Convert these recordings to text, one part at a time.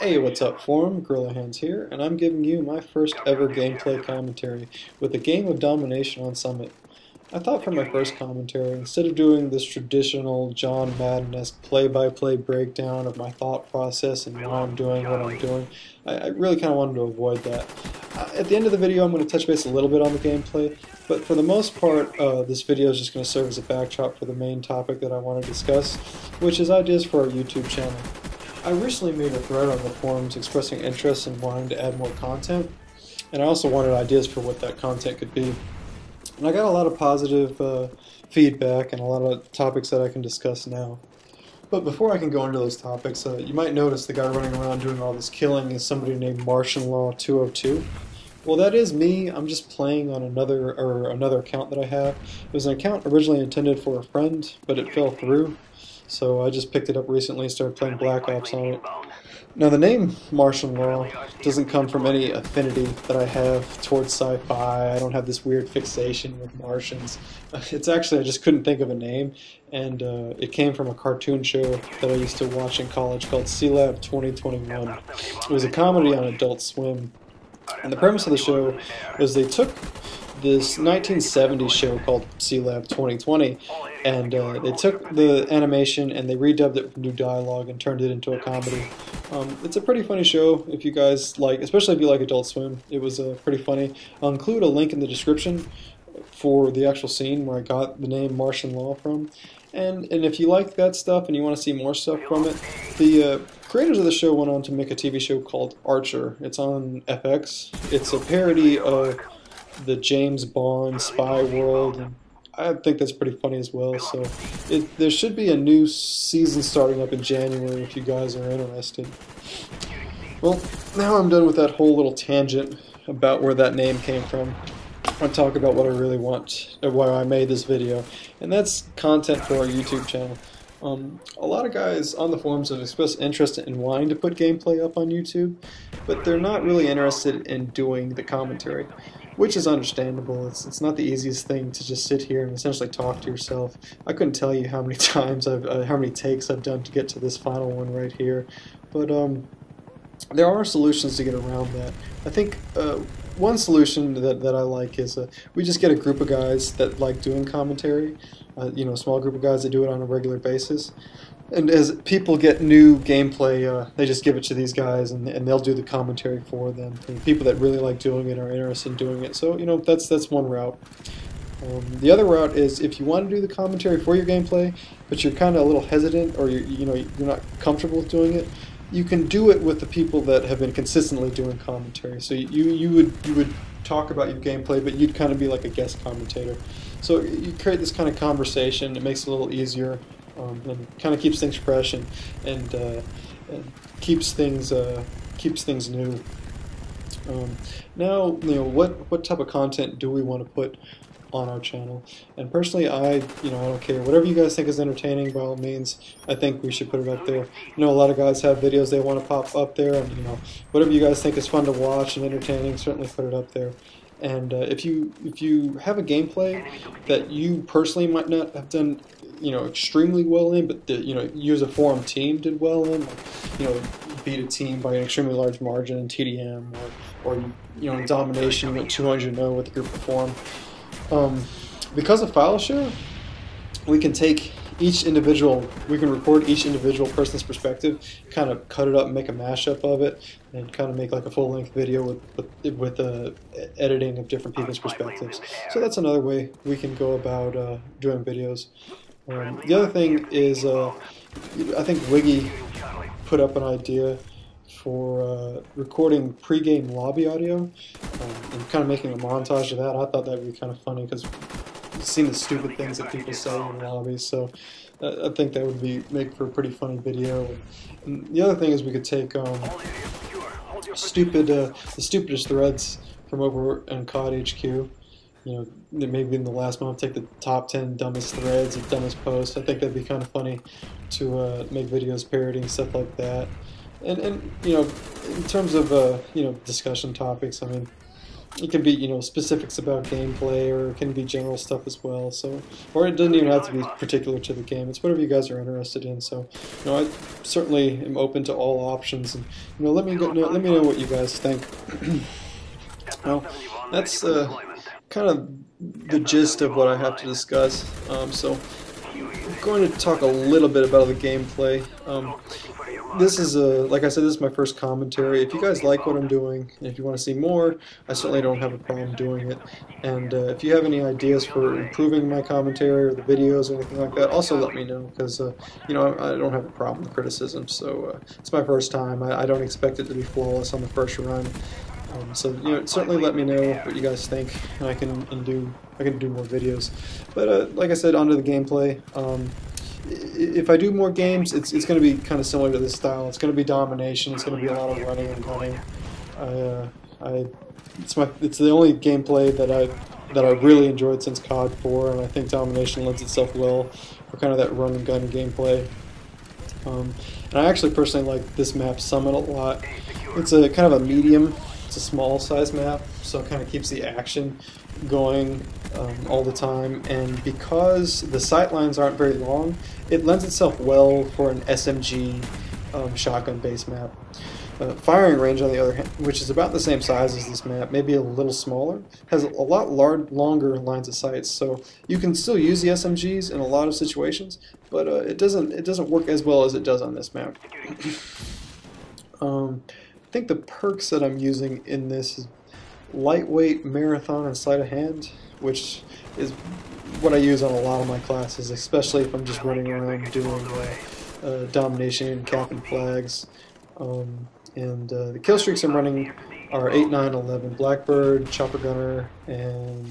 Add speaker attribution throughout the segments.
Speaker 1: Hey, what's up, forum? Gorilla Hands here, and I'm giving you my first ever gameplay commentary with a game of Domination on Summit. I thought for my first commentary, instead of doing this traditional John Madden-esque play-by-play breakdown of my thought process and why I'm doing what I'm doing, I really kind of wanted to avoid that. At the end of the video, I'm going to touch base a little bit on the gameplay, but for the most part, this video is just going to serve as a backdrop for the main topic that I want to discuss, which is ideas for our YouTube channel. I recently made a thread on the forums expressing interest in wanting to add more content, and I also wanted ideas for what that content could be. And I got a lot of positive feedback and a lot of topics that I can discuss now. But before I can go into those topics, you might notice the guy running around doing all this killing is somebody named Martian Law 202. Well, that is me. I'm just playing on another account that I have. It was an account originally intended for a friend, but it fell through. So I just picked it up recently and started playing Black Ops on it. Now the name Martian Law doesn't come from any affinity that I have towards sci-fi. I don't have this weird fixation with Martians. It's actually, I just couldn't think of a name, and it came from a cartoon show that I used to watch in college called C-Lab 2021. It was a comedy on Adult Swim. And the premise of the show was they took this 1970s show called C-Lab 2020, and they took the animation and they redubbed it with new dialogue and turned it into a comedy. It's a pretty funny show if you guys like, especially if you like Adult Swim. It was pretty funny. I'll include a link in the description for the actual scene where I got the name Martian Law from. And if you like that stuff and you want to see more stuff from it, the creators of the show went on to make a TV show called Archer. It's on FX. It's a parody of the James Bond spy world, and I think that's pretty funny as well. So there should be a new season starting up in January if you guys are interested. Well, now I'm done with that whole little tangent about where that name came from. I'll talk about what I really want, or why I made this video, and that's content for our YouTube channel. A lot of guys on the forums have expressed interest in wanting to put gameplay up on YouTube, but they're not really interested in doing the commentary, which is understandable. It's not the easiest thing to just sit here and essentially talk to yourself. I couldn't tell you how many times how many takes I've done to get to this final one right here, but there are solutions to get around that. I think one solution that I like is we just get a group of guys that like doing commentary, a small group of guys that do it on a regular basis. And as people get new gameplay, they just give it to these guys, and they'll do the commentary for them. And people that really like doing it are interested in doing it. So that's one route. The other route is if you want to do the commentary for your gameplay, but you're kind of a little hesitant, or you're not comfortable with doing it, you can do it with the people that have been consistently doing commentary. So you would talk about your gameplay, but you'd kind of be like a guest commentator. So you create this kind of conversation. It makes it a little easier. And kind of keeps things fresh and keeps things new. Now, what type of content do we want to put on our channel? And personally, I don't care. Whatever you guys think is entertaining, by all means, I think we should put it up there. I know a lot of guys have videos they want to pop up there, and whatever you guys think is fun to watch and entertaining, certainly put it up there. And if you have a gameplay that you personally might not have done extremely well in, but you as a forum team did well in, beat a team by an extremely large margin in TDM, or in Domination you went 200-0 with a group of forum. Because of fileshare, we can take we can record each individual person's perspective, kind of cut it up and make a mashup of it, and kind of make like a full-length video with editing of different people's perspectives. So that's another way we can go about doing videos. The other thing is, I think Wiggy put up an idea for recording pre-game lobby audio and kind of making a montage of that. I thought that would be kind of funny because I've seen the stupid things that people say in lobbies, so I think that would make for a pretty funny video. And the other thing is we could take the stupidest threads from over on COD HQ. Maybe in the last month, take the top 10 dumbest threads and dumbest posts. I think that'd be kind of funny to make videos parodying stuff like that. And in terms of discussion topics, I mean, it can be, you know, specifics about gameplay, or it can be general stuff as well. So, or it doesn't even have to be particular to the game. It's whatever you guys are interested in. So, you know, I certainly am open to all options, and you know, let me know what you guys think. Well, that's kind of the gist of what I have to discuss. So, I'm going to talk a little bit about the gameplay. This is like I said, this is my first commentary. If you guys like what I'm doing, and if you want to see more, I certainly don't have a problem doing it. And if you have any ideas for improving my commentary or the videos or anything like that, also let me know, because you know, I don't have a problem with criticism. So it's my first time. I don't expect it to be flawless on the first run. So you know, certainly let me know what you guys think, and I can do more videos. But like I said, onto the gameplay. If I do more games, it's going to be kind of similar to this style. It's going to be domination. It's going to be a lot of running and gunning. It's the only gameplay that I really enjoyed since COD 4, and I think domination lends itself well for kind of that run and gun gameplay. And I actually personally like this map Summit a lot. It's a kind of a medium. It's a small size map, so it kind of keeps the action going all the time, and because the sight lines aren't very long, it lends itself well for an SMG shotgun based map. Firing range, on the other hand, which is about the same size as this map, maybe a little smaller, has a lot longer lines of sight, so you can still use the SMGs in a lot of situations, but it doesn't work as well as it does on this map. I think the perks that I'm using in this is lightweight, marathon, and sleight of hand, which is what I use on a lot of my classes, especially if I'm just running around doing domination, capping flags. And the kill streaks I'm running are 8, 9, 11, Blackbird, Chopper Gunner, and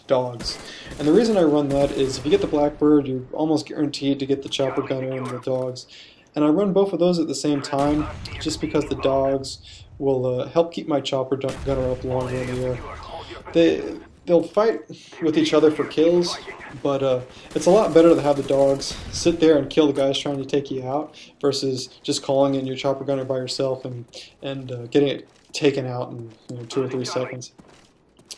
Speaker 1: Dogs. And the reason I run that is if you get the Blackbird, you're almost guaranteed to get the Chopper Gunner and the Dogs. And I run both of those at the same time just because the Dogs will help keep my Chopper Gunner up longer in the air. They'll fight with each other for kills, but it's a lot better to have the Dogs sit there and kill the guys trying to take you out versus just calling in your Chopper Gunner by yourself and getting it taken out in 2 or 3 seconds.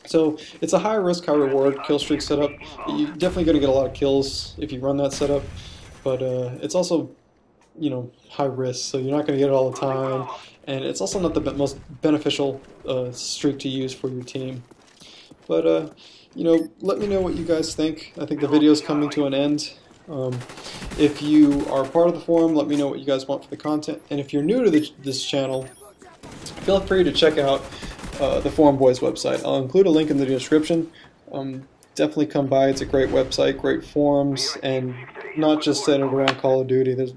Speaker 1: So it's a high risk, high reward kill streak setup. You're definitely going to get a lot of kills if you run that setup, but it's also high risk, so you're not going to get it all the time, and it's also not the most beneficial streak to use for your team. But let me know what you guys think. I think the video is coming to an end. If you are part of the forum, let me know what you guys want for the content, and if you're new to this channel, feel free to check out the Forum Boys website. I'll include a link in the description. Definitely come by. It's a great website, great forums, and not just centered around Call of Duty. There's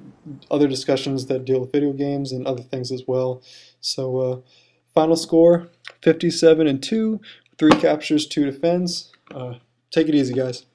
Speaker 1: other discussions that deal with video games and other things as well. So final score, 57-2, 3 captures, 2 defends. Take it easy, guys.